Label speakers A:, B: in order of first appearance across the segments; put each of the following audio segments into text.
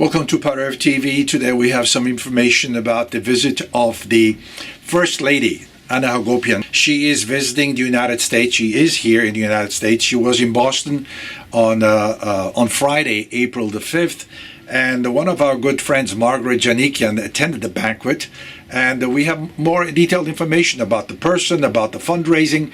A: Welcome to Parev TV. Today we have some information about the visit of the First Lady, Anna Hakobyan. She is visiting the United States. She is here in the United States. She was in Boston on Friday, April the 5th. And one of our good friends, Margaret Janikian, attended the banquet. And we have more detailed information about the person, about the fundraising,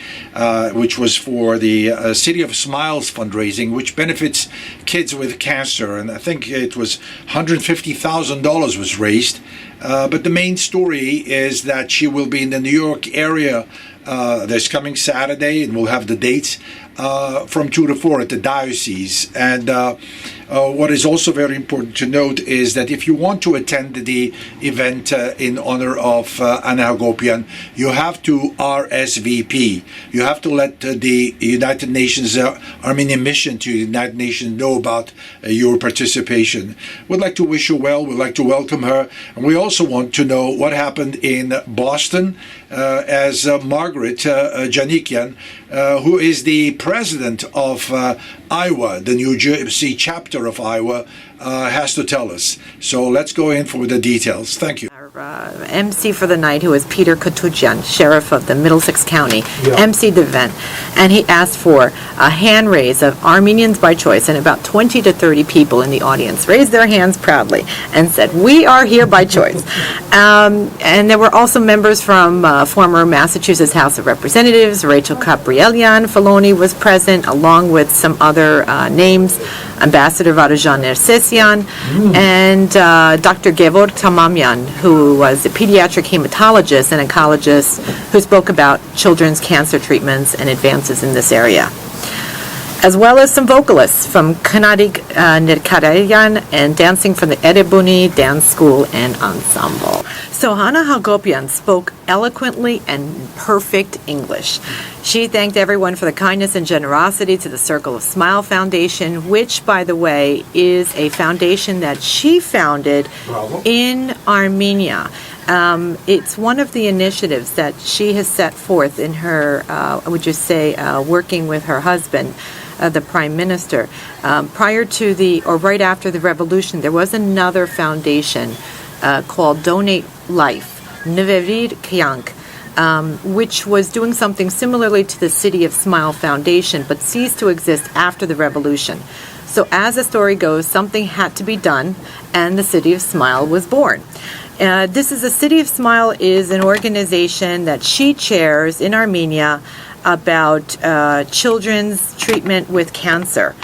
A: which was for the City of Smiles fundraising, which benefits kids with cancer. And I think it was $150,000 was raised. But the main story is that she will be in the New York area this coming Saturday, and we'll have the dates from 2 to 4 at the diocese. And what is also very important to note is that if you want to attend the event in honor of Anna Hakobyan, you have to RSVP. You have to let the United Nations Armenian Mission to the United Nations know about your participation. We'd like to wish her well. We'd like to welcome her. And we also want to know what happened in Boston as Margaret Janikian, who is the president of Iowa, the New Jersey chapter of Iowa, has to tell us. So let's go in for the details. Thank you.
B: Our MC for the night, who is Peter Kotudjian, sheriff of the Middlesex County, emceed the event, and he asked for a hand raise of Armenians by choice, and about 20 to 30 people in the audience raised their hands proudly and said, "We are here by choice." And there were also members from former Massachusetts House of Representatives. Rachel Caprielian Faloni was present, along with some other names, Ambassador Varajan Nersessian, and Dr. Gevor Tamamyan, who was a pediatric hematologist and oncologist who spoke about children's cancer treatments and advances in this area, as well as some vocalists from Kanadik Nirkarayan and dancing from the Erebuni Dance School and Ensemble. So Anna Hakobyan spoke eloquently and perfect English. She thanked everyone for the kindness and generosity to the Circle of Smile Foundation, which, by the way, is a foundation that she founded in Armenia. It's one of the initiatives that she has set forth in her, working with her husband, the Prime Minister. Prior to right after the revolution, there was another foundation called Donate Life, Neverid Kyank, which was doing something similarly to the City of Smile Foundation, but ceased to exist after the revolution. So as the story goes, something had to be done, and the City of Smile was born. The City of Smile is an organization that she chairs in Armenia about children's treatment with cancer.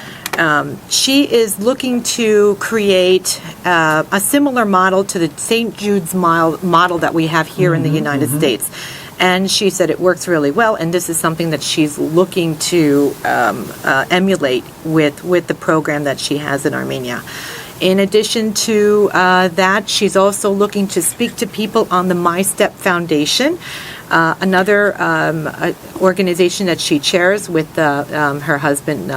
B: She is looking to create a similar model to the St. Jude's model that we have here in the United States. And she said it works really well, and this is something that she's looking to emulate with the program that she has in Armenia. In addition to that, she's also looking to speak to people on the My Step Foundation, another organization that she chairs with her husband,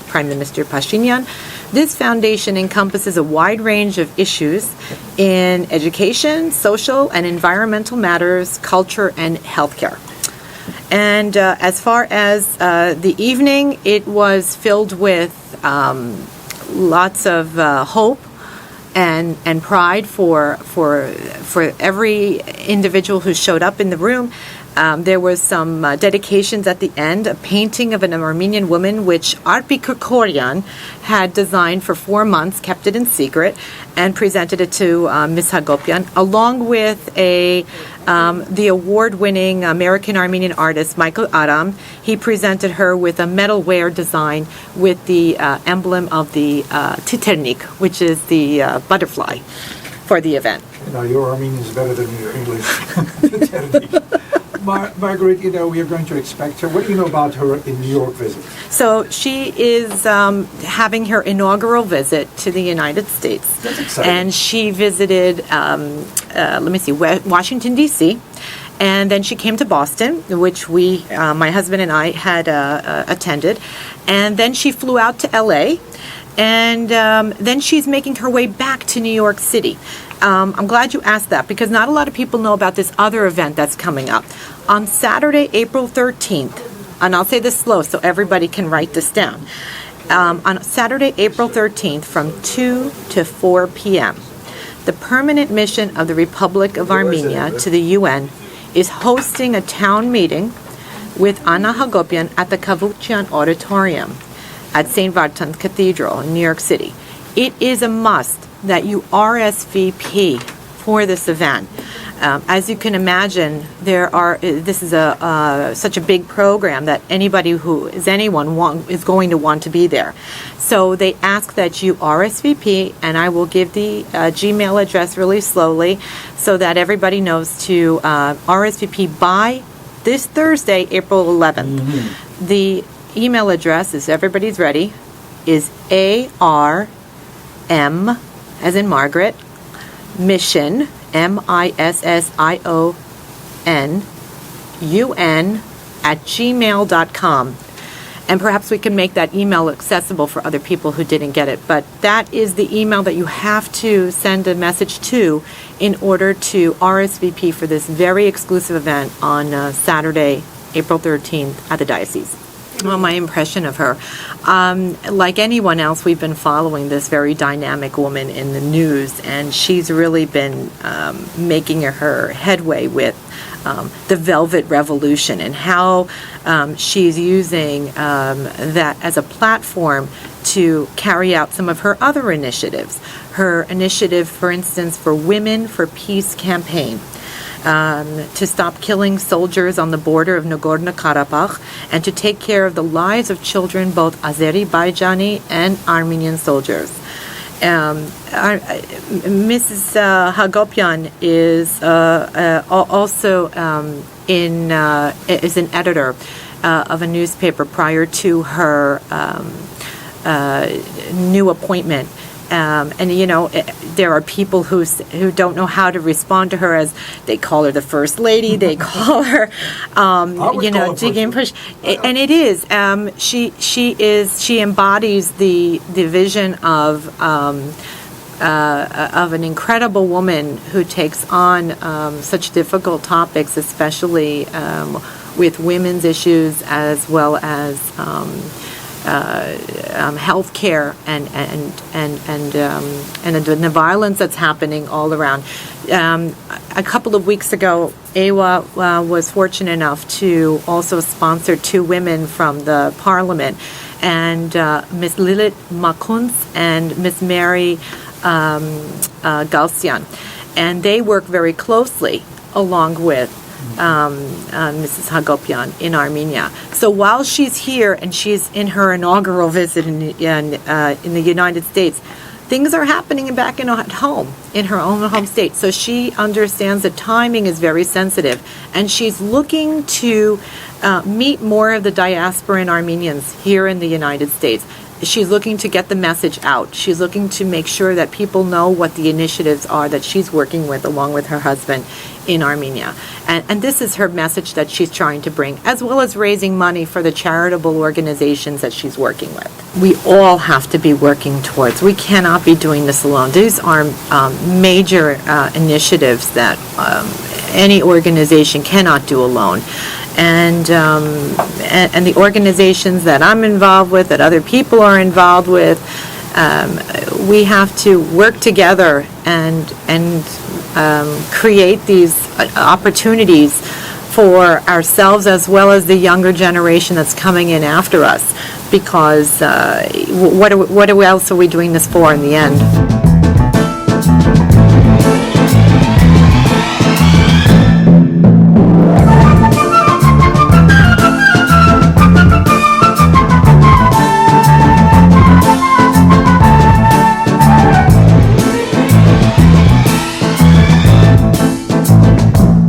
B: Prime Minister Pashinyan. This foundation encompasses a wide range of issues in education, social and environmental matters, culture, and healthcare. And as far as the evening, it was filled with lots of hope and pride for every individual who showed up in the room. There was some dedications at the end, a painting of an Armenian woman, which Arpi Kirkorian had designed for 4 months, kept it in secret, and presented it to Ms. Hakobyan, along with the award-winning American Armenian artist, Michael Aram. He presented her with a metalware design with the emblem of the titernik, which is the butterfly, for the event.
C: Your Armenian is better than your English. Titernik. Margaret, we are going to expect her. What do you know about her in New York visit?
B: So she is having her inaugural visit to the United States.
C: That's exciting.
B: And she visited, Washington, D.C., and then she came to Boston, which my husband and I had attended. And then she flew out to L.A., and then she's making her way back to New York City. I'm glad you asked that, because not a lot of people know about this other event that's coming up. On Saturday, April 13th, and I'll say this slow so everybody can write this down. on Saturday, April 13th, from 2 to 4 p.m. The permanent mission of the Republic of Armenia to the UN is hosting a town meeting with Anna Hakobyan at the Hakobyan Auditorium at St. Vartan Cathedral in New York City. It is a must that you RSVP for this event. As you can imagine, this is such a big program that anyone is going to want to be there. So they ask that you RSVP, and I will give the Gmail address really slowly so that everybody knows to RSVP by this Thursday, April 11th. Mm-hmm. The email address, is everybody's ready, is ARM, as in Margaret, mission, MISSION, UN, @gmail.com. And perhaps we can make that email accessible for other people who didn't get it. But that is the email that you have to send a message to in order to RSVP for this very exclusive event on Saturday, April 13th at the diocese. Well, my impression of her, like anyone else, we've been following this very dynamic woman in the news, and she's really been making her headway with the Velvet Revolution and how she's using that as a platform to carry out some of her other initiatives. Her initiative, for instance, for Women for Peace campaign. To stop killing soldiers on the border of Nagorno-Karabakh and to take care of the lives of children, both Azerbaijani and Armenian soldiers. Mrs. Hakobyan is also is an editor of a newspaper prior to her new appointment. And there are people who don't know how to respond to her, as they call her the First Lady. They call her, digging push, and it is. She embodies the vision of an incredible woman who takes on such difficult topics, especially with women's issues as well as health care and the violence that's happening all around. A couple of weeks ago, AWA was fortunate enough to also sponsor two women from the parliament, and Ms. Lilit Makuns and Ms. Mary Galsian. And they work very closely along with Mrs. Hakobyan in Armenia. So while she's here and she's in her inaugural visit in the United States, things are happening back at home, in her own home state. So she understands that timing is very sensitive, and she's looking to meet more of the diasporan Armenians here in the United States. She's looking to get the message out. She's looking to make sure that people know what the initiatives are that she's working with along with her husband in Armenia. And this is her message that she's trying to bring, as well as raising money for the charitable organizations that she's working with. We all have to be working towards. We cannot be doing this alone. These are major initiatives that any organization cannot do alone. And the organizations that I'm involved with, that other people are involved with, we have to work together and create these opportunities for ourselves as well as the younger generation that's coming in after us. Because what else are we doing this for in the end?